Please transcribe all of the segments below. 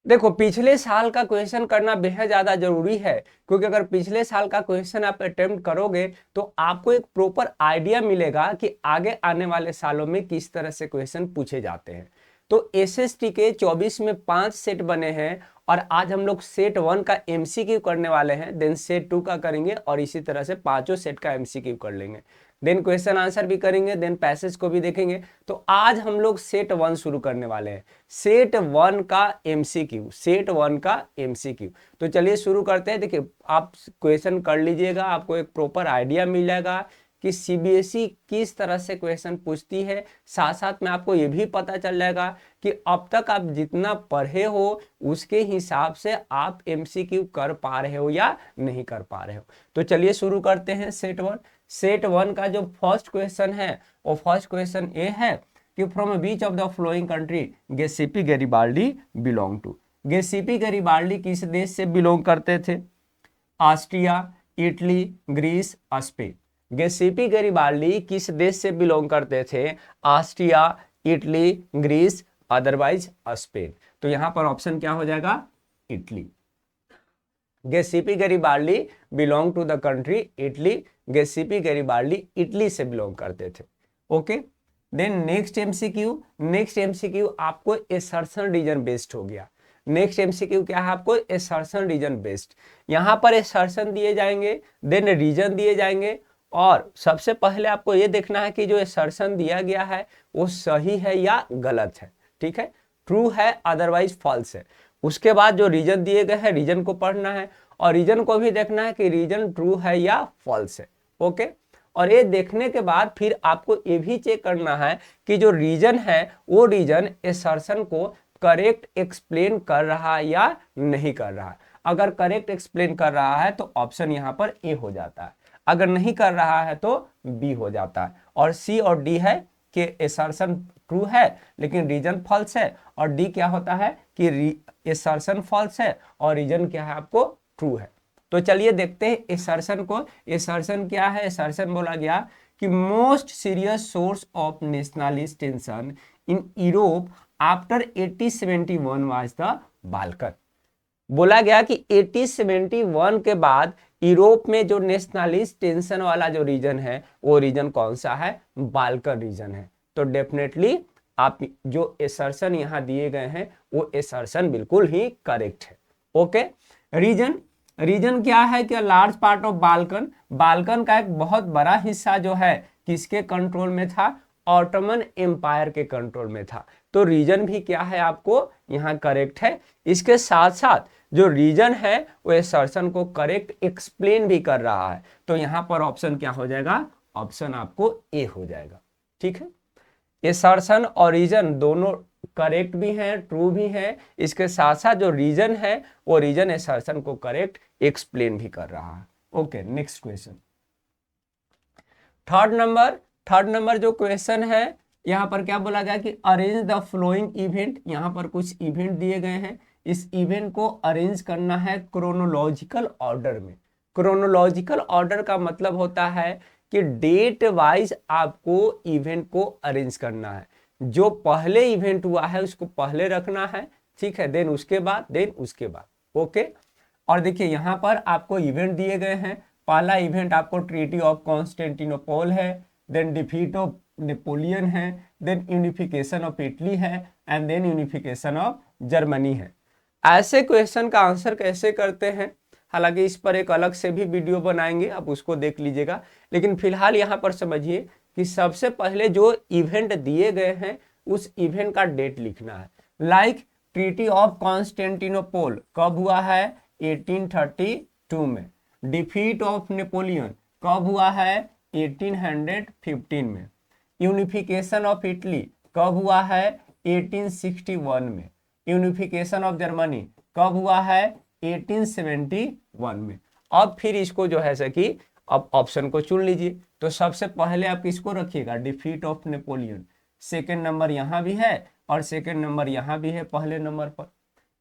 देखो पिछले साल का क्वेश्चन करना बेहद ज्यादा जरूरी है, क्योंकि अगर पिछले साल का क्वेश्चन आप अटेम्प्ट करोगे तो आपको एक प्रॉपर आइडिया मिलेगा कि आगे आने वाले सालों में किस तरह से क्वेश्चन पूछे जाते हैं। तो एसएसटी के 24 में 5 सेट बने हैं और आज हम लोग सेट 1 का एमसीक्यू करने वाले हैं, देन सेट 2 का करेंगे और इसी तरह से पांचों सेट का एमसीक्यू कर लेंगे, देन क्वेश्चन आंसर भी करेंगे, देन पैसेज को भी देखेंगे। तो आज हम लोग सेट 1 शुरू करने वाले हैं, सेट 1 का एमसीक्यू, सेट 1 का एमसीक्यू। तो चलिए शुरू करते हैं। देखिए आप क्वेश्चन कर लीजिएगा, आपको एक प्रॉपर आइडिया मिल जाएगा कि सीबीएसई किस तरह से क्वेश्चन पूछती है। साथ साथ में आपको ये भी पता चल जाएगा कि अब तक आप जितना पढ़े हो उसके हिसाब से आप एमसीक्यू कर पा रहे हो या नहीं कर पा रहे हो। तो चलिए शुरू करते हैं सेट 1। सेट 1 का जो फर्स्ट क्वेश्चन है वो फर्स्ट क्वेश्चन ये है कि from which of the following country Giuseppe Garibaldi belong to. Giuseppe Garibaldi किस देश से बिलोंग करते थे? Austria, Italy, Greece, Spain. Giuseppe Garibaldi किस देश से बिलोंग करते थे? Austria, Italy, Greece, otherwise Spain. तो यहां पर ऑप्शन क्या हो जाएगा? Italy. Giuseppe Garibaldi belong to the country Italy. Giuseppe Garibaldi Italy से बिलोंग करते थे। Okay, then next MCQ. Next MCQ आपको एसर्शन रीजन बेस्ड हो गया। नेक्स्ट एमसीक्यू क्या है? आपको एसर्शन रीजन बेस्ड। यहां पर एसर्शन दिए जाएंगे, देन रीजन दिए जाएंगे और सबसे पहले आपको यह देखना है कि जो एसर्शन दिया गया है वो सही है या गलत है। ठीक है, ट्रू है अदरवाइज फॉल्स है। उसके बाद जो रीजन दिए गए हैं रीजन को पढ़ना है और रीजन को भी देखना है कि रीजन ट्रू है या फॉल्स है। ओके, और ये देखने के बाद फिर आपको ये भी चेक करना है कि जो रीजन है वो रीजन एसर्शन को करेक्ट एक्सप्लेन कर रहा है या नहीं कर रहा है। अगर करेक्ट एक्सप्लेन कर रहा है तो ऑप्शन यहाँ पर ए हो जाता है, अगर नहीं कर रहा है तो बी हो जाता है। और सी और डी है कि एसर्शन ट्रू है लेकिन रीजन फॉल्स है, और डी क्या होता है कि एसर्शन फॉल्स है और रीजन क्या है आपको ट्रू है। तो चलिए देखते हैं एसर्शन को। एसर्शन क्या है? एसर्शन बोला गया कि most serious source of nationalist tension in Europe after 1871 was the Balkan. बोला गया कि 1871 के बाद यूरोप में जो नेशनलिस्ट टेंशन वाला जो रीजन है वो रीजन कौन सा है? बाल्कन रीजन है। तो डेफिनेटली आप जो एसर्शन यहां दिए गए हैं वो एसर्शन बिल्कुल ही करेक्ट है। ओके, रीजन रीजन क्या है कि large part of Balkan, Balkan का एक बहुत बड़ा हिस्सा जो है किसके कंट्रोल में था? ऑटोमन एम्पायर के कंट्रोल में था। तो रीजन भी क्या है आपको यहाँ करेक्ट है। इसके साथ साथ जो रीजन है वो एसर्शन को करेक्ट एक्सप्लेन भी कर रहा है। तो यहां पर ऑप्शन क्या हो जाएगा? ऑप्शन आपको ए हो जाएगा। ठीक है, एसर्शन और रीजन दोनों करेक्ट भी हैं, ट्रू भी हैं। इसके साथ साथ जो रीजन है वो रीजन एसर्शन को करेक्ट एक्सप्लेन भी कर रहा है। Okay, next question. Third number जो क्वेश्चन है यहां पर क्या बोला गया कि अरेंज द फ्लोइंग इवेंट। यहां पर कुछ इवेंट दिए गए हैं, इस इवेंट को अरेंज करना है क्रोनोलॉजिकल ऑर्डर में। क्रोनोलॉजिकल ऑर्डर का मतलब होता है कि डेट वाइज आपको इवेंट को अरेंज करना है। जो पहले इवेंट हुआ है उसको पहले रखना है, ठीक है, देन उसके बाद। ओके, और देखिए यहां पर आपको इवेंट दिए गए हैं। पहला इवेंट आपको ट्रीटी ऑफ कॉन्स्टेंटिनोपल है, देन डिफीट ऑफ नेपोलियन है, देन यूनिफिकेशन ऑफ इटली है and then unification of Germany है। ऐसे क्वेश्चन का आंसर कैसे करते हैं, हालांकि इस पर एक अलग से भी वीडियो बनाएंगे, आप उसको देख लीजिएगा। लेकिन फिलहाल यहाँ पर समझिए कि सबसे पहले जो इवेंट दिए गए हैं उस इवेंट का डेट लिखना है। लाइक ट्रीटी ऑफ कॉन्स्टेंटिनोपल कब हुआ है? 1832 में। डिफीट ऑफ नेपोलियन कब हुआ है? 1815 में। यूनिफिकेशन ऑफ इटली कब हुआ है? 1861 में। यूनिफिकेशन ऑफ जर्मनी कब हुआ है? 1871 में। अब फिर इसको जो है कि अब ऑप्शन को चुन लीजिए। तो सबसे पहले आप किसको रखिएगा? Defeat of Napoleon. Second number यहां भी है और सेकेंड नंबर यहां भी है पहले नंबर पर।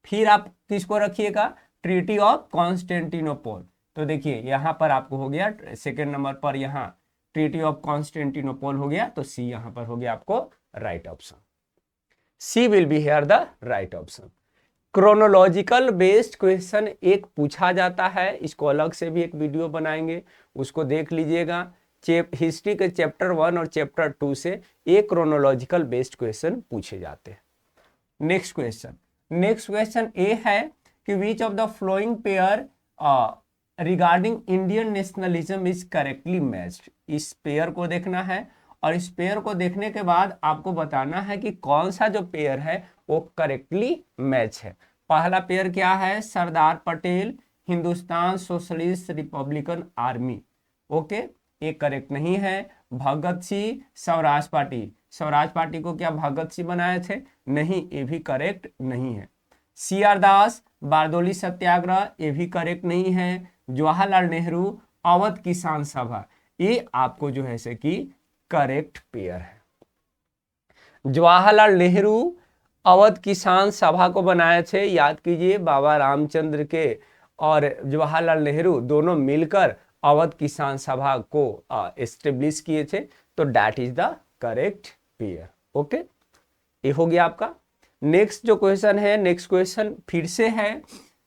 फिर आप किसको रखिएगा? Treaty of Constantinople. तो देखिए यहां पर आपको हो गया सेकेंड नंबर पर यहां ट्रीटी ऑफ कॉन्स्टेंटिनोपल हो गया, तो सी यहां पर हो गया आपको right option. C will be here the right option. Chronological based question एक पूछा जाता है, इसको अलग से भी एक वीडियो बनाएंगे, उसको देख लीजिएगा। हिस्ट्री के चैप्टर 1 और चैप्टर 2 से एक क्रोनोलॉजिकल बेस्ड क्वेश्चन पूछे जाते हैं। नेक्स्ट क्वेश्चन ए है कि which of the flowing pair regarding Indian nationalism is correctly matched. इस पेयर को देखना है और इस पेयर को देखने के बाद आपको बताना है कि कौन सा जो पेयर है वो करेक्टली मैच है। पहला पेयर क्या है, Sardar Patel Hindustan socialist republican army, okay, ये करेक्ट नहीं है। भगत सिंह स्वराज पार्टी को क्या भगत सिंह बनाए थे, नहीं, ये भी करेक्ट नहीं है। सी आर दास बारदोली सत्याग्रह, ये भी करेक्ट नहीं है। जवाहरलाल नेहरू अवध किसान सभा, ये आपको जो है से कि करेक्ट पेयर है। जवाहरलाल नेहरू अवध किसान सभा को बनाए थे, याद कीजिए, बाबा रामचंद्र के और जवाहरलाल नेहरू दोनों मिलकर अवध किसान सभा को एस्टेब्लिश किए थे, तो that is the correct pair. Okay, ये हो गया आपका। नेक्स्ट जो क्वेश्चन है, नेक्स्ट क्वेश्चन फिर से है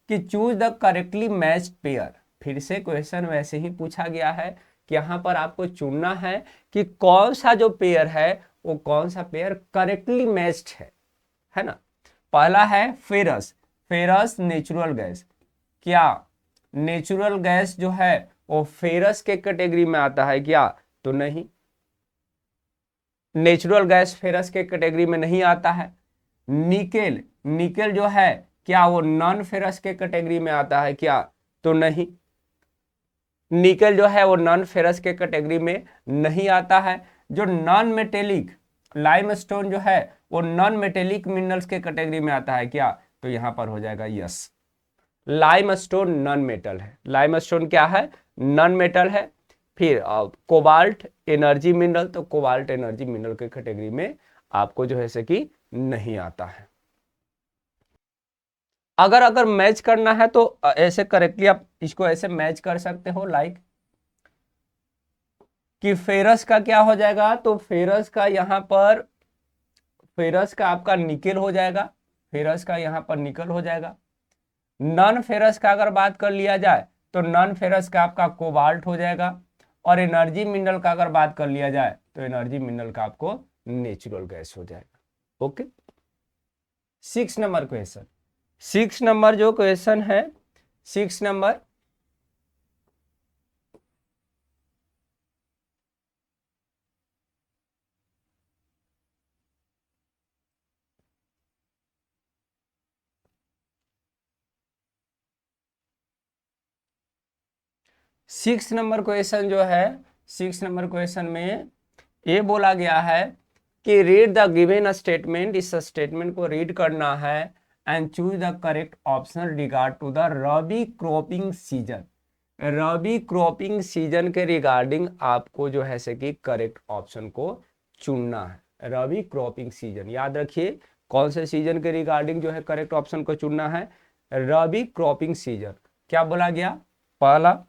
कि choose the correctly matched pair. फिर से क्वेश्चन वैसे ही पूछा गया है कि यहाँ पर आपको चुनना है कि कौन सा जो पेयर है वो कौन सा पेयर करेक्टली मैच्ड है ना। पहला है फेरस नेचुरल गैस, क्या नेचुरल गैस जो है वो फेरस के कैटेगरी में आता है क्या, तो नहीं, नेचुरल गैस फेरस के कैटेगरी में नहीं आता है। निकेल जो है क्या वो नॉन फेरस के कैटेगरी में आता है क्या, तो नहीं, निकेल जो है वो नॉन फेरस के कैटेगरी में नहीं आता है। जो नॉन मेटेलिक लाइमस्टोन जो है वो नॉन मेटेलिक मिनरल्स के कैटेगरी में आता है क्या, तो यहां पर हो जाएगा यस, लाइमस्टोन नॉन मेटल है। लाइमस्टोन क्या है, नॉन मेटल है। फिर कोबाल्ट एनर्जी मिनरल, तो कोबाल्ट एनर्जी मिनरल के कैटेगरी में आपको जो है से कि नहीं आता है। अगर मैच करना है तो ऐसे करेक्टली आप इसको ऐसे मैच कर सकते हो, लाइक कि फेरस का क्या हो जाएगा, तो फेरस का यहाँ पर फेरस का आपका निकेल हो जाएगा, फेरस का यहाँ पर निकल हो जाएगा। नॉन फेरस का अगर बात कर लिया जाए तो नॉन फेरस का आपका कोबाल्ट हो जाएगा, और एनर्जी मिनरल का अगर बात कर लिया जाए तो एनर्जी मिनरल का आपको नेचुरल गैस हो जाएगा। ओके, 6 नंबर क्वेश्चन, 6 नंबर जो क्वेश्चन है, 6 नंबर सिक्स नंबर क्वेश्चन जो है, 6 नंबर क्वेश्चन में ये बोला गया है कि रीड द गिवन स्टेटमेंट, इस स्टेटमेंट को रीड करना है and choose the correct option regard to the rabi cropping season. Rabi cropping season के रिगार्डिंग आपको जो है से कि करेक्ट ऑप्शन को चुनना है। रबी क्रॉपिंग सीजन, याद रखिए कौन से सीजन के रिगार्डिंग जो है करेक्ट ऑप्शन को चुनना है, रबी क्रॉपिंग सीजन। क्या बोला गया, पहला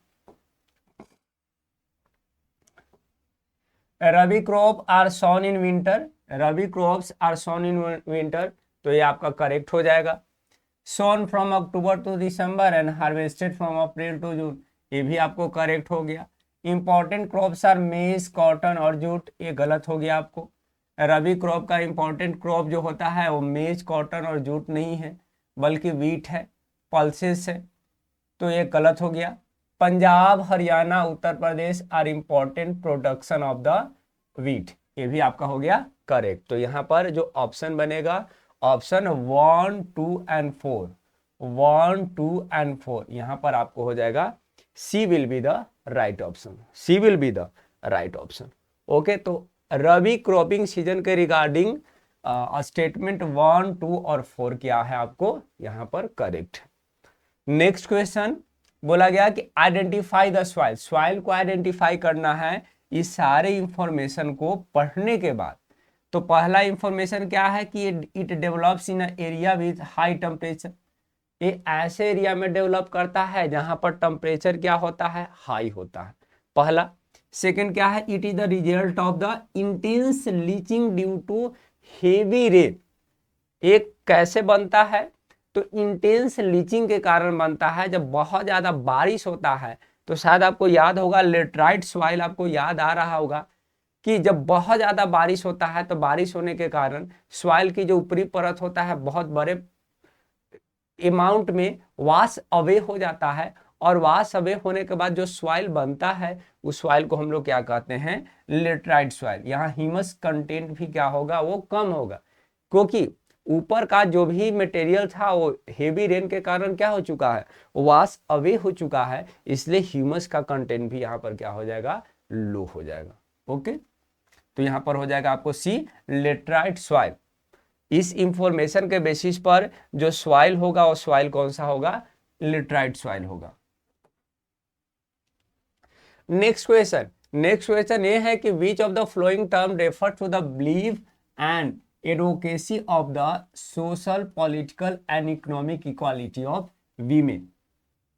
rabi crop are sown in winter, rabi crops are sown in winter, तो ये आपका करेक्ट हो जाएगा। Sown from October to December and harvested from April to June, ये भी आपको करेक्ट हो गया। Important crops are maize cotton और जूट, ये गलत हो गया आपको। रबी क्रॉप का इंपॉर्टेंट क्रॉप जो होता है वो मेज कॉटन और जूट नहीं है बल्कि वीट है, पल्सेस है, तो ये गलत हो गया। Punjab Haryana Uttar Pradesh are important production of the wheat, ये भी आपका हो गया करेक्ट। तो यहाँ पर जो ऑप्शन बनेगा ऑप्शन 1, 2 एंड 4, 1, 2 एंड 4, यहाँ पर आपको हो जाएगा C will be the right option, C will be the right option. Okay, तो रबी क्रॉपिंग सीजन के रिगार्डिंग स्टेटमेंट 1, 2 और 4 क्या है आपको यहाँ पर करेक्ट। नेक्स्ट क्वेश्चन बोला गया कि आइडेंटिफाई द सॉइल, सॉइल को आइडेंटिफाई करना है इस सारे इंफॉर्मेशन को पढ़ने के बाद। तो पहला इंफॉर्मेशन क्या है कि it develops in area with high temperature, ये ऐसे एरिया में डेवलप करता है जहां पर टेम्परेचर क्या होता है, हाई होता है, पहला। सेकंड क्या है, it is the result of the intense leaching due to heavy rain, एक कैसे बनता है, तो इंटेंस लीचिंग के कारण बनता है जब बहुत ज्यादा बारिश होता है। तो शायद आपको याद होगा लेटराइट सॉइल, आपको याद आ रहा होगा कि जब बहुत ज्यादा बारिश होता है तो बारिश होने के कारण सॉइल की जो ऊपरी परत होता है बहुत बड़े अमाउंट में वॉश अवे हो जाता है, और वॉश अवे होने के बाद जो सॉइल बनता है उस सॉइल को हम लोग क्या कहते हैं, लेटराइट सॉइल। यहाँ ह्यूमस कंटेंट भी क्या होगा, वो कम होगा, क्योंकि ऊपर का जो भी मटेरियल था वो हेवी रेन के कारण क्या हो चुका है, वॉश अवे हो चुका है, इसलिए ह्यूमस का कंटेंट भी यहाँ पर क्या हो जाएगा, लो हो जाएगा। ओके, तो यहाँ पर हो जाएगा आपको सी, लेटराइट सॉइल। इस इंफॉर्मेशन के बेसिस पर जो सॉइल होगा वो सॉइल कौन सा होगा, लेटराइट सॉइल होगा। नेक्स्ट क्वेश्चन ये है कि which of the following term refer to the belief and advocacy of the social political and economic equality of women.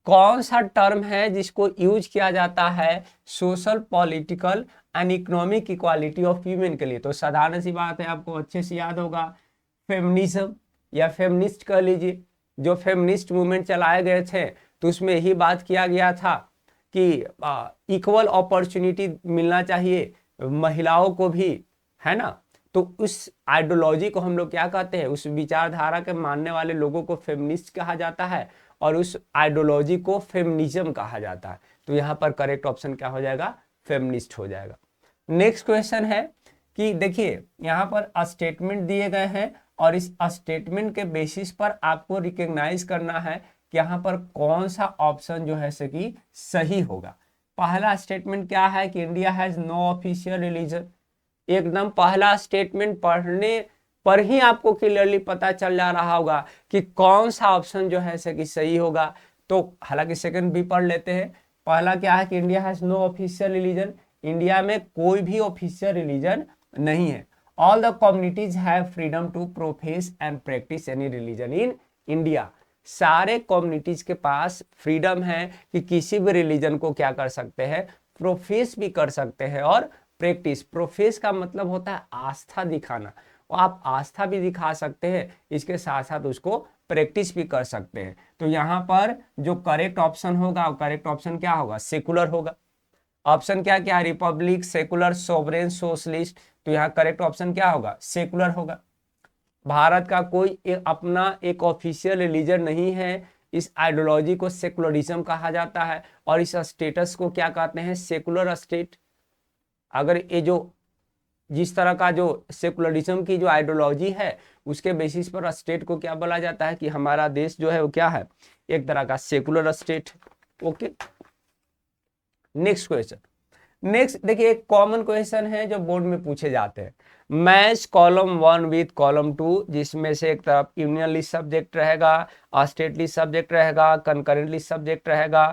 कौन सा टर्म है जिसको यूज किया जाता है social political and economic equality of women के लिए? तो साधारण सी बात है, आपको अच्छे से याद होगा, फेमिनिज्म या फेमिनिस्ट कह लीजिए। जो फेमिनिस्ट मूवमेंट चलाए गए थे तो उसमें यही बात किया गया था कि इक्वल अपॉर्चुनिटी मिलना चाहिए महिलाओं को भी, है ना। तो उस आइडियोलॉजी को हम लोग क्या कहते हैं, उस विचारधारा के मानने वाले लोगों को फेमिनिस्ट कहा जाता है, और उस आइडियोलॉजी को फेमिनिज्म कहा जाता है। तो यहाँ पर करेक्ट ऑप्शन क्या हो जाएगा, फेमिनिस्ट हो जाएगा। नेक्स्ट क्वेश्चन है कि देखिए यहाँ पर स्टेटमेंट दिए गए हैं, और इस स्टेटमेंट के बेसिस पर आपको रिकॉग्नाइज करना है कि यहाँ पर कौन सा ऑप्शन जो है कि सही होगा। पहला स्टेटमेंट क्या है कि India has no official religion. एकदम पहला स्टेटमेंट पढ़ने पर ही आपको क्लियरली पता चल जा रहा होगा कि कौन सा ऑप्शन जो है कि सही होगा। तो हालांकि सेकंड भी पढ़ लेते हैं। पहला क्या है कि India has no official religion, India में कोई भी ऑफिशियल रिलीजन नहीं है। All the communities have freedom to profess and practice any religion in India. सारे कम्युनिटीज के पास फ्रीडम है कि किसी भी रिलीजन को क्या कर सकते हैं, प्रोफेस भी कर सकते हैं और प्रैक्टिस। प्रोफेस का मतलब होता है आस्था दिखाना, और आप आस्था भी दिखा सकते हैं, इसके साथ साथ उसको प्रैक्टिस भी कर सकते हैं। तो यहाँ पर जो करेक्ट ऑप्शन होगा, करेक्ट ऑप्शन क्या होगा, सेकुलर होगा। ऑप्शन क्या क्या, रिपब्लिक, सेकुलर, सोवरेन, सोशलिस्ट। तो यहाँ करेक्ट ऑप्शन क्या होगा, सेकुलर होगा। भारत का कोई अपना एक ऑफिशियल रिलीजन नहीं है, इस आइडियोलॉजी को सेकुलरिज्म कहा जाता है, और इस स्टेटस को क्या कहते हैं, सेकुलर स्टेट। अगर ये जो जिस तरह का जो सेकुलरिज्म की जो आइडियोलॉजी है उसके बेसिस पर स्टेट को क्या बोला जाता है कि हमारा देश जो है वो क्या है, एक तरह का secular state. Okay, next question. Next देखिए, एक कॉमन क्वेश्चन है जो बोर्ड में पूछे जाते हैं, मैच कॉलम 1 विथ कॉलम 2, जिसमें से एक तरफ यूनियन लिस्ट सब्जेक्ट रहेगा, स्टेट लिस्ट सब्जेक्ट रहेगा, कंकरेंट लिस्ट सब्जेक्ट रहेगा,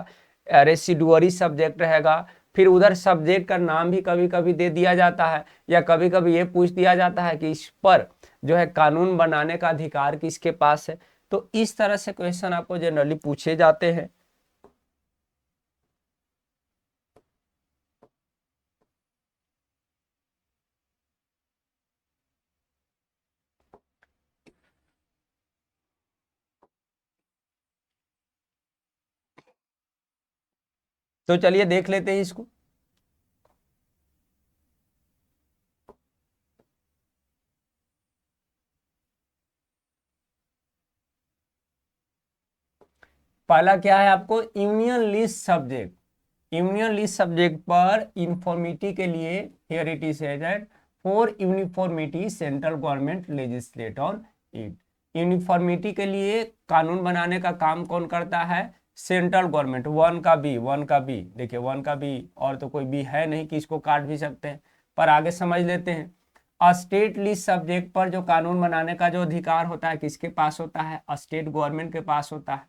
रेसिडुअरी सब्जेक्ट रहेगा। फिर उधर सब्जेक्ट का नाम भी कभी कभी दे दिया जाता है, या कभी कभी ये पूछ दिया जाता है कि इस पर जो है कानून बनाने का अधिकार किसके पास है। तो इस तरह से क्वेश्चन आपको जनरली पूछे जाते हैं। तो चलिए देख लेते हैं इसको। पहला क्या है आपको, union list subject. Union list subject पर यूनिफॉर्मिटी के लिए here it is that for uniformity central government legislate on it. Uniformity के लिए कानून बनाने का काम कौन करता है, सेंट्रल गवर्नमेंट। वन का बी देखिए, वन का बी और तो कोई बी है नहीं कि इसको काट भी सकते हैं, पर आगे समझ लेते हैं। स्टेट लिस्ट सब्जेक्ट पर जो कानून बनाने का जो अधिकार होता है किसके पास होता है, स्टेट गवर्नमेंट के पास होता है।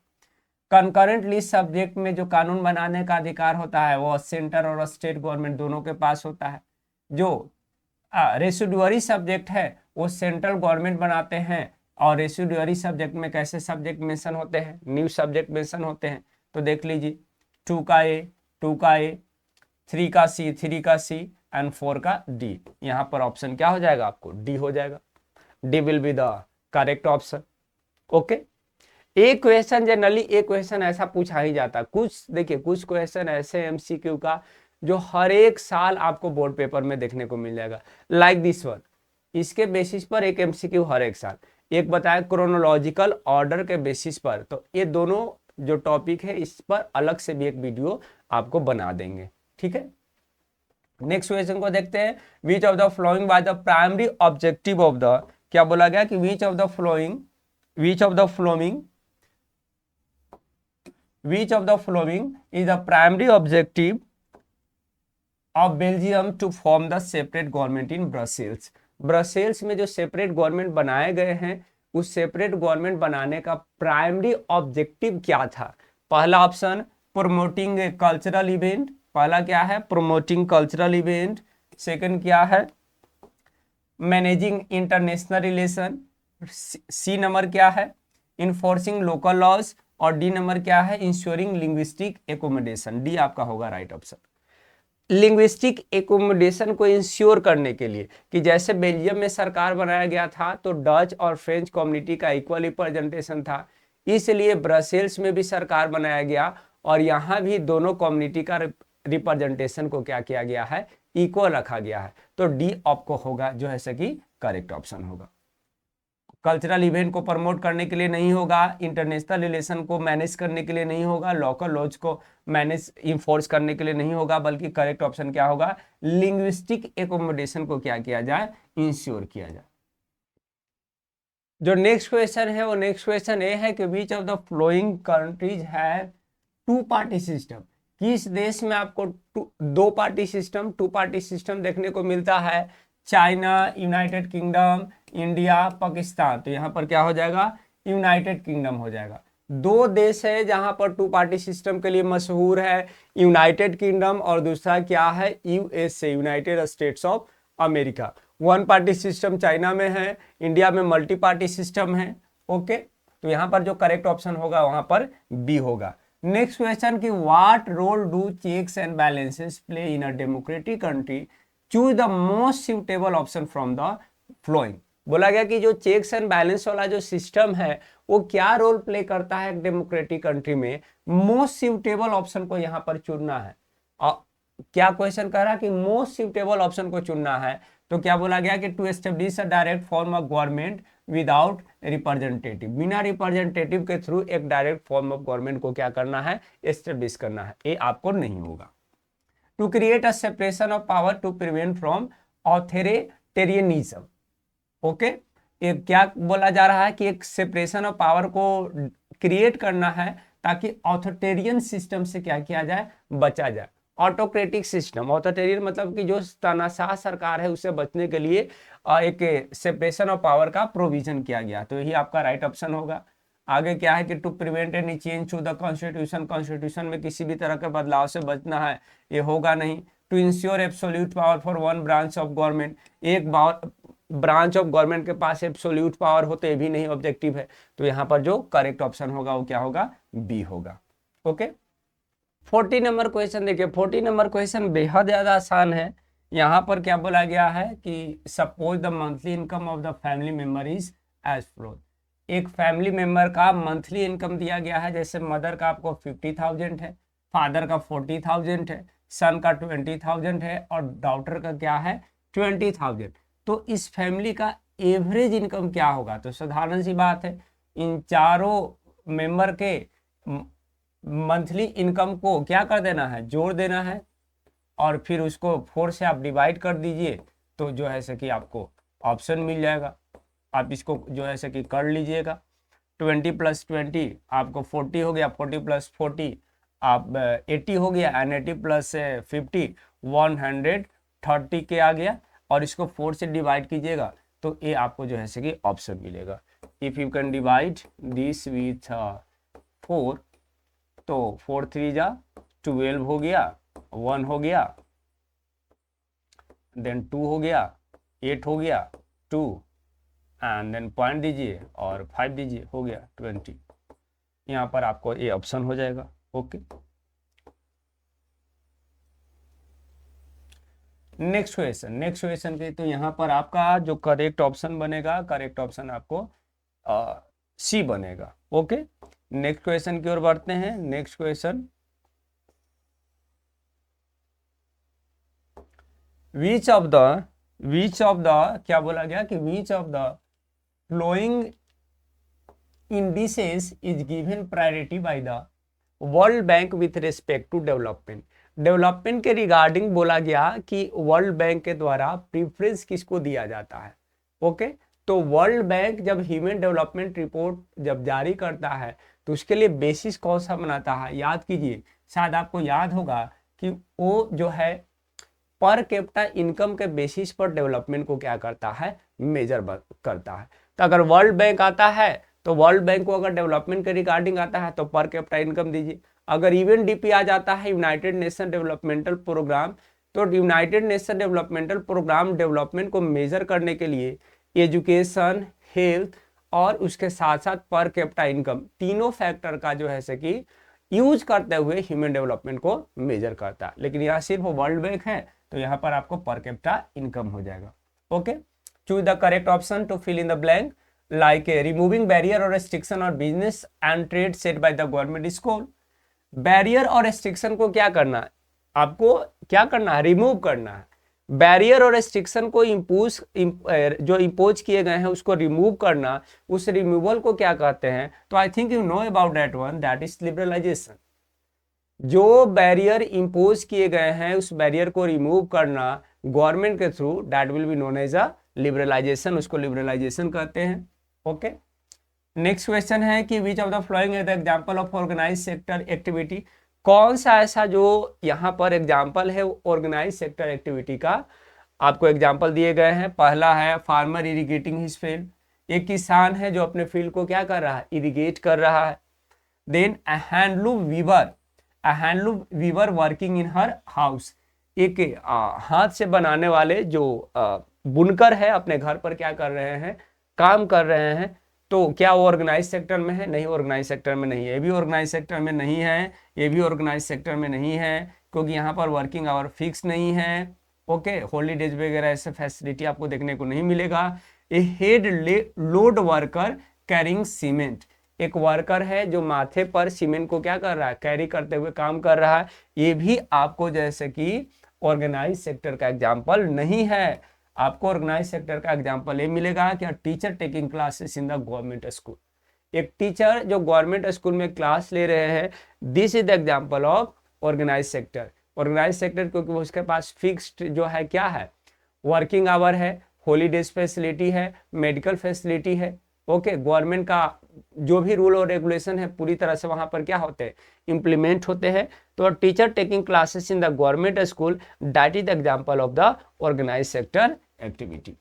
कंकरेंट लिस्ट सब्जेक्ट में जो कानून बनाने का अधिकार होता है वो सेंटर और स्टेट गवर्नमेंट दोनों के पास होता है। जो रेसिडुअरी सब्जेक्ट है वो सेंट्रल गवर्नमेंट बनाते हैं, और रेसिडुअरी सब्जेक्ट में कैसे सब्जेक्ट मेंशन होते हैं, न्यू सब्जेक्ट मेंशन होते हैं। तो देख लीजिए, 2 का ए, 2 का ए, 3 का सी, 3 का सी एंड 4 का डी। यहाँ पर ऑप्शन क्या हो जाएगा आपको, डी हो जाएगा। D will be the correct option. Okay, एक क्वेश्चन जनरली एक क्वेश्चन ऐसा पूछा ही जाता है। कुछ देखिए कुछ क्वेश्चन ऐसे एमसीक्यू का जो हर एक साल आपको बोर्ड पेपर में देखने को मिल जाएगा, लाइक दिस वन। इसके बेसिस पर एक एमसीक्यू हर एक साल। एक बताया क्रोनोलॉजिकल ऑर्डर के बेसिस पर, तो ये दोनों जो टॉपिक है इस पर अलग से भी एक वीडियो आपको बना देंगे, ठीक है। नेक्स्ट क्वेश्चन को देखते हैं। विच of the flowing by the primary objective of the, क्या बोला गया कि which of the flowing is the primary objective of Belgium to form the separate government in Brussels। Brussels में जो सेपरेट गवर्नमेंट बनाए गए हैं, उस सेपरेट गवर्नमेंट बनाने का प्राइमरी ऑब्जेक्टिव क्या था? पहला option promoting a cultural event, पहला क्या है? Promoting cultural event. सेकंड क्या है? Managing international relation. सी नंबर क्या है? Enforcing local laws. और डी नंबर क्या है? Ensuring linguistic accommodation. डी आपका होगा राइट ऑप्शन। लिंग्विस्टिक एकोमोडेशन को इंश्योर करने के लिए कि जैसे बेल्जियम में सरकार बनाया गया था तो डच और फ्रेंच कम्युनिटी का इक्वल रिप्रेजेंटेशन था, इसलिए ब्रसेल्स में भी सरकार बनाया गया और यहाँ भी दोनों कम्युनिटी का रिप्रेजेंटेशन को क्या किया गया है? इक्वल रखा गया है। तो डी आपको होगा जो है कि करेक्ट ऑप्शन होगा। कल्चरल इवेंट को प्रमोट करने के लिए नहीं होगा, इंटरनेशनल रिलेशन को मैनेज करने के लिए नहीं होगा, लोकल लॉज को मैनेज इन्फोर्स करने के लिए नहीं होगा, बल्कि करेक्ट ऑप्शन क्या होगा? लिंग्विस्टिक एकोमोडेशन को क्या किया जाए? इंश्योर किया जाए। जो नेक्स्ट क्वेश्चन है वो नेक्स्ट क्वेश्चन ये है कि which of the following countries है टू पार्टी सिस्टम। किस देश में आपको दो party system, two party system देखने को मिलता है? China, United Kingdom, India, Pakistan. तो यहाँ पर क्या हो जाएगा? यूनाइटेड किंगडम हो जाएगा। दो देश है जहां पर टू पार्टी सिस्टम के लिए मशहूर है, यूनाइटेड किंगडम और दूसरा क्या है? USA, United states of America. One party system China में है, इंडिया में मल्टी पार्टी सिस्टम है। ओके, तो यहाँ पर जो करेक्ट ऑप्शन होगा वहां पर बी होगा। नेक्स्ट क्वेश्चन की what role do checks and balances play in a democratic country, choose the most suitable option from the following. बोला गया कि जो चेक्स एंड बैलेंस वाला जो सिस्टम है वो क्या रोल प्ले करता है एक डेमोक्रेटिक कंट्री में? मोस्ट सुटेबल ऑप्शन को यहाँ पर चुनना है। और क्या क्वेश्चन कह रहा है कि मोस्ट सुटेबल ऑप्शन को चुनना है, तो क्या बोला गया कि to establish a direct form of government without representative, बिना रिप्रेजेंटेटिव के थ्रू एक डायरेक्ट फॉर्म ऑफ गवर्नमेंट को क्या करना है? एस्टेब्लिश करना है। ये आपको नहीं होगा। To create a separation of power to prevent from authoritarianism. Okay, ये क्या बोला जा रहा है कि एक सेपरेशन ऑफ पावर को क्रिएट करना है ताकि ऑथोरिटेरियन सिस्टम से क्या किया जाए? बचा जाए। ऑटोक्रेटिक सिस्टम, ऑथोरिटेरियन मतलब कि जो तानाशाह सरकार है उससे बचने के लिए एक सेपरेशन ऑफ पावर का प्रोविजन किया गया। तो यही आपका राइट ऑप्शन होगा। आगे क्या है कि to prevent any change to the constitution, constitution में किसी भी तरह के बदलाव से बचना है, ये होगा नहीं। To ensure absolute power for one branch of government, एक ब्रांच ऑफ गवर्नमेंट के पास एब्सोल्यूट पावर होते भी नहीं ऑब्जेक्टिव है। तो यहाँ पर जो करेक्ट ऑप्शन होगा वो क्या होगा? बी होगा। ओके, 40 नंबर क्वेश्चन देखिए। 40 नंबर क्वेश्चन बेहद ज्यादा आसान है। यहाँ पर क्या बोला गया है कि suppose the monthly income of the family member is as follows. एक फैमिली मेंबर का मंथली इनकम दिया गया है, जैसे मदर का आपको 50,000 है, फादर का 40,000 है, सन का 20,000 है और डॉटर का क्या है? 20,000। तो इस फैमिली का एवरेज इनकम क्या होगा? तो साधारण सी बात है, इन चारों मेंबर के मंथली इनकम को क्या कर देना है? जोड़ देना है और फिर उसको 4 से आप डिवाइड कर दीजिए, तो जो है कि आपको ऑप्शन मिल जाएगा। आप इसको जो है कि कर लीजिएगा। 20 + 20 आपको 40 हो गया, 40 + 40 आप 80 हो गया, एंड 80 + 50 130 के आ गया, और इसको 4 से डिवाइड कीजिएगा तो ये आपको जो है कि ऑप्शन मिलेगा। If you can divide this with 4, तो 4 3 जा 12 हो गया, 1 हो गया, देन 2 हो गया, 8 हो गया, 2 एंड देन पॉइंट दीजिए और 5 दीजिए, हो गया 20। यहाँ पर आपको ये ऑप्शन हो जाएगा। ओके, नेक्स्ट क्वेश्चन की तो यहाँ पर आपका जो करेक्ट ऑप्शन बनेगा, करेक्ट ऑप्शन आपको सी बनेगा। ओके, नेक्स्ट क्वेश्चन की ओर बढ़ते हैं। Next question, which of the क्या बोला गया कि which of the following indices is given priority by the World Bank with respect to development. Development के रिगार्डिंग बोला गया कि वर्ल्ड बैंक के द्वारा प्रीफरेंस किसको दिया जाता है। ओके, तो वर्ल्ड बैंक जब ह्यूमन डेवलपमेंट रिपोर्ट जब जारी करता है तो उसके लिए बेसिस कौन सा बनाता है, याद कीजिए, शायद आपको याद होगा कि वो जो है पर कैपिटा इनकम के बेसिस पर डेवलपमेंट को क्या करता है, मेजर करता है। तो अगर वर्ल्ड बैंक आता है तो वर्ल्ड बैंक को अगर डेवलपमेंट के रिगार्डिंग आता है तो पर कैपिटा इनकम दीजिए। अगर यूएनडीपी आ जाता है, यूनाइटेड नेशन डेवलपमेंटल प्रोग्राम, तो United Nation developmental program development को मेजर करने के लिए एजुकेशन, हेल्थ और उसके साथ साथ पर कैपिटा इनकम तीनों फैक्टर का जो है कि यूज करते हुए ह्यूमन डेवलपमेंट को मेजर करता है। लेकिन यहाँ सिर्फ वर्ल्ड बैंक है तो यहाँ पर आपको पर कैपिटा इनकम हो जाएगा। Okay, choose the correct option to fill in the blank like removing barrier or restriction or business and trade set by the government is called। Barrier और restriction को क्या करना है, आपको क्या करना है, रिमूव करना है। बैरियर और रेस्ट्रिक्शन को जो इम्पोज किए गए हैं उसको रिमूव करना, उस रिमूवल को क्या कहते हैं, तो I think you know about that one, that is liberalization. जो बैरियर इम्पोज किए गए हैं उस बैरियर को रिमूव करना गवर्नमेंट के through, that will be known as a liberalization, उसको लिबरलाइजेशन कहते हैं। ओके, नेक्स्ट क्वेश्चन है कि which of the following is the example of organize sector activity. कौन सा ऐसा जो यहाँ पर एग्जांपल है ऑर्गेनाइज सेक्टर एक्टिविटी का, आपको एग्जांपल दिए गए हैं। पहला है फार्मर इरिगेटिंग हिज फील्ड, एक किसान है जो अपने फील्ड को क्या कर रहा है, इरिगेट कर रहा है। Then a handloom weaver working in her house, एक हाथ से बनाने वाले जो बुनकर है अपने घर पर क्या कर रहे हैं, काम कर रहे हैं। तो क्या वो ऑर्गेनाइज सेक्टर में है, नहीं ऑर्गेनाइज सेक्टर में नहीं है। ये भी ऑर्गेनाइज सेक्टर में नहीं है, ये भी ऑर्गेनाइज सेक्टर में नहीं है, क्योंकि यहाँ पर वर्किंग आवर फिक्स नहीं है। ओके, हॉलीडेज वगैरह ऐसे फैसिलिटी आपको देखने को नहीं मिलेगा। A head load worker carrying cement, एक वर्कर है जो माथे पर सीमेंट को क्या कर रहा है, कैरी करते हुए काम कर रहा है। ये भी आपको जैसे कि ऑर्गेनाइज सेक्टर का एग्जाम्पल नहीं है। आपको ऑर्गेनाइज सेक्टर का एग्जांपल ये मिलेगा कि teacher taking classes in the government school, एक टीचर जो गवर्नमेंट स्कूल में क्लास ले रहे हैं, this is the example of organize sector. Organize sector क्योंकि उसके पास फिक्स्ड जो है क्या है, वर्किंग आवर है, हॉलीडेज फैसिलिटी है, मेडिकल फैसिलिटी है। ओके, गवर्नमेंट का जो भी रूल और रेगुलेशन है पूरी तरह से वहां पर क्या होते हैं, इंप्लीमेंट होते हैं। तो teacher taking classes in the government school, that is the example of the organize sector activity.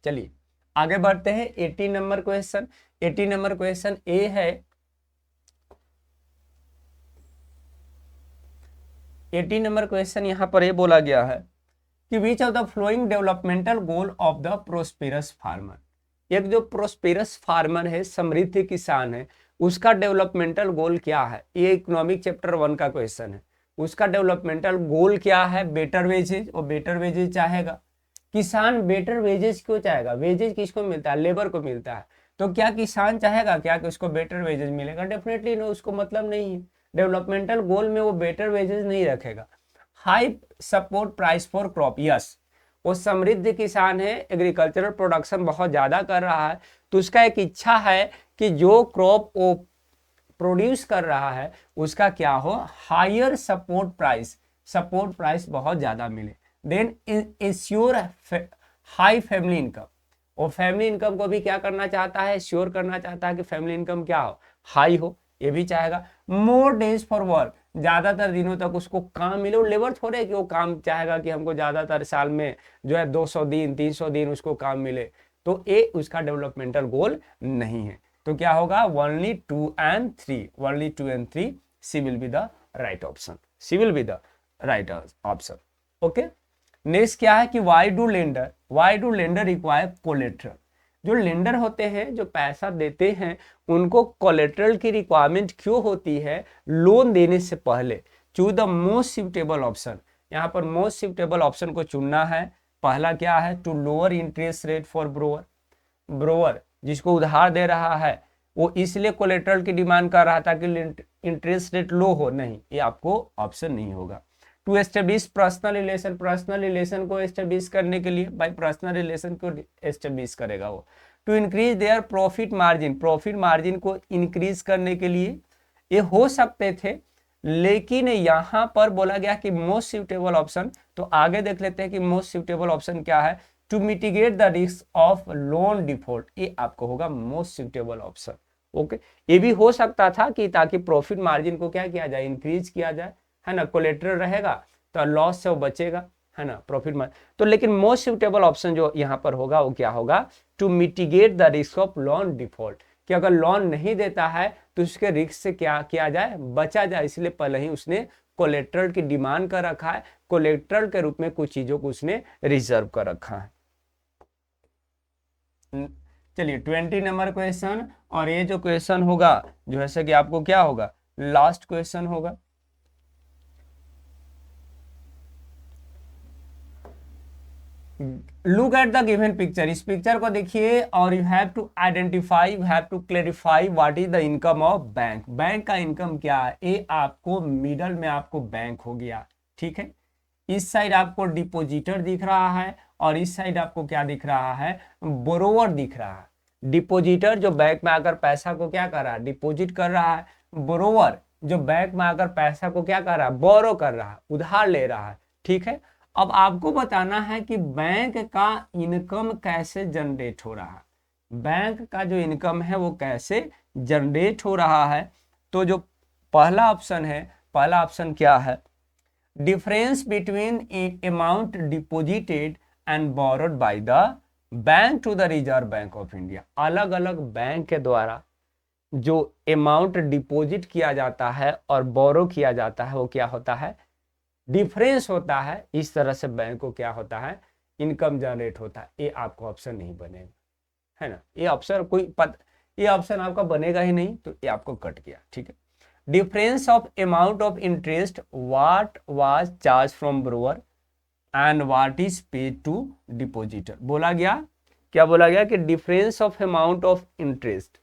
चलिए आगे बढ़ते हैं। 18 number question, 18 number question A है, 18 नंबर क्वेश्चन यहां पर ये बोला गया है कि which of the flowing developmental goal of the prosperous farmer. एक जो प्रोस्पेरस फार्मर है, समृद्ध किसान है, उसका डेवलपमेंटल गोल क्या है। ये इकोनॉमिक चैप्टर 1 का क्वेश्चन है। उसका डेवलपमेंटल गोल क्या है, बेटर वेजेज, और बेटर वेजेज चाहेगा किसान। बेटर वेजेज क्यों चाहेगा, वेजेज किसको मिलता है, लेबर को मिलता है। तो क्या किसान चाहेगा क्या कि उसको बेटर वेजेज मिलेगा, डेफिनेटली नो, उसको मतलब नहीं है। डेवलपमेंटल गोल में वो बेटर वेजेज नहीं रखेगा। High support price for crop, yes, वो समृद्ध किसान है, एग्रीकल्चरल प्रोडक्शन बहुत ज्यादा कर रहा है, तो उसका एक इच्छा है कि जो क्रॉप वो प्रोड्यूस कर रहा है उसका क्या हो, हायर सपोर्ट प्राइस बहुत ज्यादा मिले। Then ensure high family income, और फैमिली इनकम को भी क्या करना चाहता है, श्योर करना चाहता है कि फैमिली इनकम क्या हो, हाई हो, ये भी चाहेगा। मोर डेज फॉर वर्क, ज्यादातर दिनों तक उसको काम मिले। वो लेबर थोड़े कि वो काम चाहेगा कि हमको ज्यादातर साल में जो है 200 दिन 300 दिन उसको काम मिले, तो ये उसका डेवलपमेंटल गोल नहीं है। तो क्या होगा, only 2 and 3, only 2 and 3, C will be the right option, C will be the right option. Okay, next क्या है कि why do lender require collateral. जो लेंडर होते हैं, जो पैसा देते हैं, उनको कोलेट्रल की रिक्वायरमेंट क्यों होती है लोन देने से पहले। Choose the most suitable option, यहाँ पर मोस्ट सुटेबल ऑप्शन को चुनना है। पहला क्या है, to lower interest rate for borrower जिसको उधार दे रहा है वो इसलिए कोलेटरल की डिमांड कर रहा था कि इंटरेस्ट रेट लो हो, नहीं, ये आपको ऑप्शन नहीं होगा। To establish personal relation, personal relation को एस्टेब्लिश करने के लिए, भाई पर्सनल रिलेशन को एस्टेब्लिश करेगा वो। To increase their profit margin, profit margin को इंक्रीज करने के लिए ये हो सकते थे, लेकिन यहां पर बोला गया कि मोस्ट सुटेबल ऑप्शन, तो आगे देख लेते हैं कि मोस्ट सुटेबल ऑप्शन क्या है। To mitigate the risk of loan default, ये आपको होगा मोस्ट सुटेबल ऑप्शन। ओके, ये भी हो सकता था कि ताकि प्रॉफिट मार्जिन को क्या किया जाए, इंक्रीज किया जाए, है ना, कोलेटरल रहेगा तो लॉस से वो बचेगा, है ना, प्रॉफिट मार्जिन। तो लेकिन मोस्ट सुटेबल ऑप्शन जो यहाँ पर होगा वो क्या होगा, to mitigate the risk of loan default, कि अगर लोन नहीं देता है तो उसके रिस्क से क्या किया जाए, बचा जाए, इसलिए पहले ही उसने कोलेटरल की डिमांड कर रखा है, कोलेटरल के रूप में कुछ चीजों को उसने रिजर्व कर रखा है। चलिए 20 नंबर क्वेश्चन, और ये जो क्वेश्चन होगा जो है कि आपको क्या होगा, लास्ट क्वेश्चन होगा। Look at the given picture, इस पिक्चर को देखिए और you have to identify, you have to clarify what is the income of bank. Bank का इनकम क्या है, ये आपको मिडल में आपको बैंक हो गया, ठीक है। इस साइड आपको डिपोजिटर दिख रहा है और इस साइड आपको क्या दिख रहा है, बोरोवर दिख रहा है। डिपोजिटर जो बैंक में आकर पैसा को क्या कर रहा है, डिपोजिट कर रहा है। बोरोवर जो बैंक में आकर पैसा को क्या कर रहा है, बोरो कर रहा है, उधार ले रहा है, ठीक है। अब आपको बताना है कि बैंक का इनकम कैसे जनरेट हो रहा है, बैंक का जो इनकम है वो कैसे जनरेट हो रहा है। तो जो पहला ऑप्शन है, पहला ऑप्शन क्या है, difference between amount deposited and borrowed by the bank to the Reserve Bank of India. अलग अलग बैंक के द्वारा जो अमाउंट डिपॉजिट किया जाता है और बोरो किया जाता है वो क्या होता है, डिफरेंस होता है। इस तरह से बैंक को क्या होता है, इनकम जनरेट होता है। ये आपको ऑप्शन नहीं बनेगा, है ना, ये ऑप्शन ये ऑप्शन आपका बनेगा ही नहीं, तो ये आपको कट गया, ठीक है। Difference of amount of interest what was charge from borrower and what is paid to depositor. बोला गया, क्या बोला गया कि difference of amount of interest,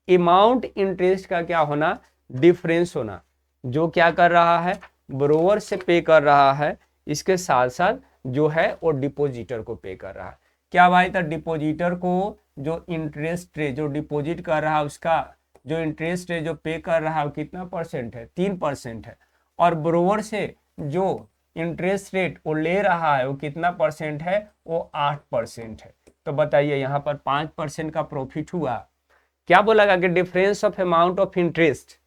amount interest का क्या होना, डिफरेंस होना, जो क्या कर रहा है, बोरोवर से पे कर रहा है, इसके साथ साथ जो है वो डिपोजिटर को पे कर रहा है। क्या भाई, तो डिपोजिटर को जो इंटरेस्ट रेट जो डिपॉजिट कर रहा है उसका जो इंटरेस्ट रेट जो पे कर रहा है वो कितना परसेंट है, 3% है। और बोरोवर से जो इंटरेस्ट रेट वो ले रहा है वो कितना परसेंट है, वो 8% है। तो बताइए यहाँ पर 5% का प्रॉफिट हुआ। क्या बोला गया कि difference of amount of interest,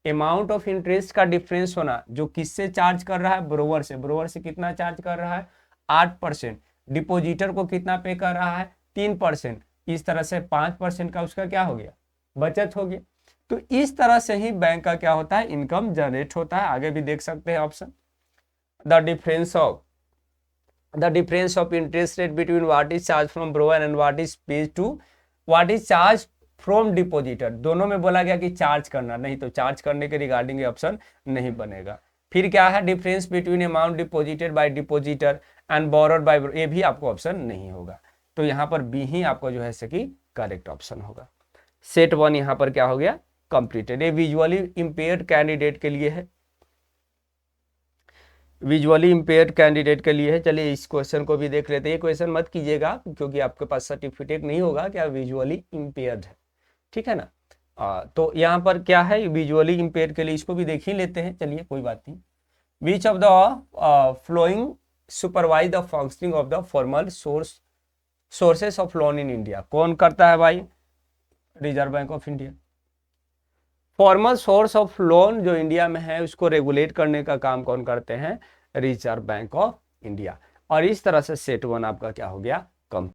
amount of interest का डिफरेंस होना, जो किससे चार्ज कर रहा है, बोरोवर से। बोरोवर से कितना चार्ज कर रहा है, 8%। डिपोजिटर को कितना पे कर रहा है, 3%। इस तरह से 5% का उसका क्या हो गया, बचत हो गया। तो इस तरह से ही बैंक का क्या होता है, इनकम जनरेट होता है। आगे भी देख सकते हैं option, the difference of interest rate between what is charge from borrower and what is paid to what is charge from depositor. दोनों में बोला गया कि चार्ज करना, नहीं तो चार्ज करने के रिगार्डिंग ऑप्शन नहीं बनेगा। फिर क्या है, difference between amount deposited bye depositor and borrowed bye, ये भी आपको ऑप्शन नहीं होगा। तो यहाँ पर बी ही आपको जो है कि करेक्ट ऑप्शन होगा। सेट 1 यहाँ पर क्या हो गया, कंप्लीटेड। ये विजुअली इंपेयर्ड कैंडिडेट के लिए है, विजुअली इंपेयर्ड कैंडिडेट के लिए है। चलिए इस क्वेश्चन को भी देख लेते हैं। ये क्वेश्चन मत कीजिएगा क्योंकि आपके पास सर्टिफिकेट नहीं होगा कि आप विजुअली इंपेयर्ड है, ठीक है ना। तो यहाँ पर क्या है, विजुअली इंपेयर्ड के लिए इसको भी देख ही लेते हैं। चलिए कोई बात नहीं। विच of the flowing supervise the functioning of the formal sources of loan in India. कौन करता है भाई, reserve Bank of India. Formal source of loan जो इंडिया में है उसको रेगुलेट करने का काम कौन करते हैं, रिजर्व बैंक ऑफ इंडिया। और इस तरह से सेट 1 आपका क्या हो गया,